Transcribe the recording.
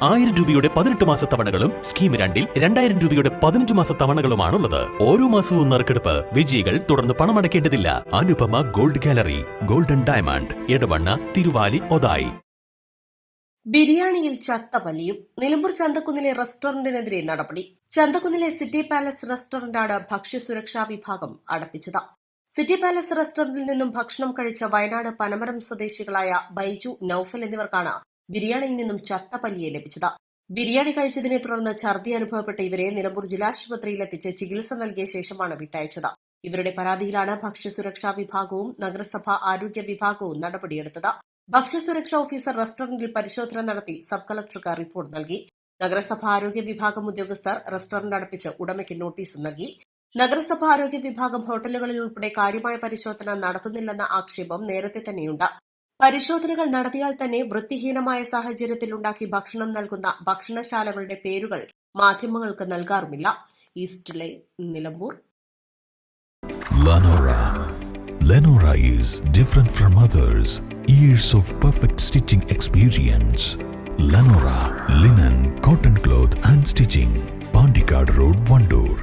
1000 രൂപയുടെ 18 മാസ തവണകളും സ്കീം 2-ൽ 2000 രൂപയുടെ 15 മാസ തവണകളുമാണുള്ളത്. ഓരോ മാസവും നറുക്കെടുപ്പ്. വിജയികൾ തുടർന്ന് പണമടയ്ക്കേണ്ടതില്ല. Anupama gold gallery, golden diamond, Edavanna, Thiruvali, Othayi. ബിരിയാണിയിൽ ചത്ത പല്ലിയും. നിലമ്പൂർ ചന്തക്കുന്നിലെ റെസ്റ്റോറന്റിനെതിരെ നടപടി. ചന്തക്കുന്നിലെ സിറ്റി പാലസ് റെസ്റ്റോറന്റാണ് ഭക്ഷ്യസുരക്ഷാ വിഭാഗം അടപ്പിച്ചത്. സിറ്റി പാലസ് റെസ്റ്റോറന്റിൽ നിന്നും ഭക്ഷണം കഴിച്ച വയനാട് പനമരം സ്വദേശികളായ ബൈജു, നൌഫൽ എന്നിവർക്കാണ് ബിരിയാണിയിൽ നിന്നും ചത്ത പല്ലിയെ ലഭിച്ചത്. ബിരിയാണി കഴിച്ചതിനെ തുടർന്ന് ഛർദി അനുഭവപ്പെട്ട ഇവരെ നിലമ്പൂർ ജില്ലാശുപത്രിയിലെത്തിച്ച് ചികിത്സ നൽകിയ ശേഷമാണ് വിട്ടയച്ചത്. ഇവരുടെ പരാതിയിലാണ് ഭക്ഷ്യസുരക്ഷാ വിഭാഗവും നഗരസഭ ആരോഗ്യ വിഭാഗവും നടപടിയെടുത്തത്. ഭക്ഷ്യസുരക്ഷാ ഓഫീസർ റെസ്റ്റോറന്റിൽ പരിശോധന നടത്തി സബ് കളക്ടർക്ക് റിപ്പോർട്ട് നൽകി. നഗരസഭ ആരോഗ്യ വിഭാഗം ഉദ്യോഗസ്ഥർ റെസ്റ്റോറന്റ് അടപ്പിച്ച് ഉടമയ്ക്ക് നോട്ടീസ് നൽകി. നഗരസഭ ആരോഗ്യ വിഭാഗം ഹോട്ടലുകളിൽ ഉൾപ്പെടെ കാര്യമായ പരിശോധന നടത്തുന്നില്ലെന്ന ആക്ഷേപം നേരത്തെ തന്നെയുണ്ട്. പരിശോധനകൾ നടത്തിയാൽ തന്നെ വൃത്തിഹീനമായ സാഹചര്യത്തിൽ ഉണ്ടാക്കി ഭക്ഷണം നൽകുന്ന ഭക്ഷണശാലകളുടെ പേരുകൾ മാധ്യമങ്ങൾക്ക് നൽകാറുമില്ല. East line, Nilambur. Lenora is different from others. Years of perfect stitching experience. Lenora, linen, cotton cloth and stitching. Pandikad Road, Vandoor.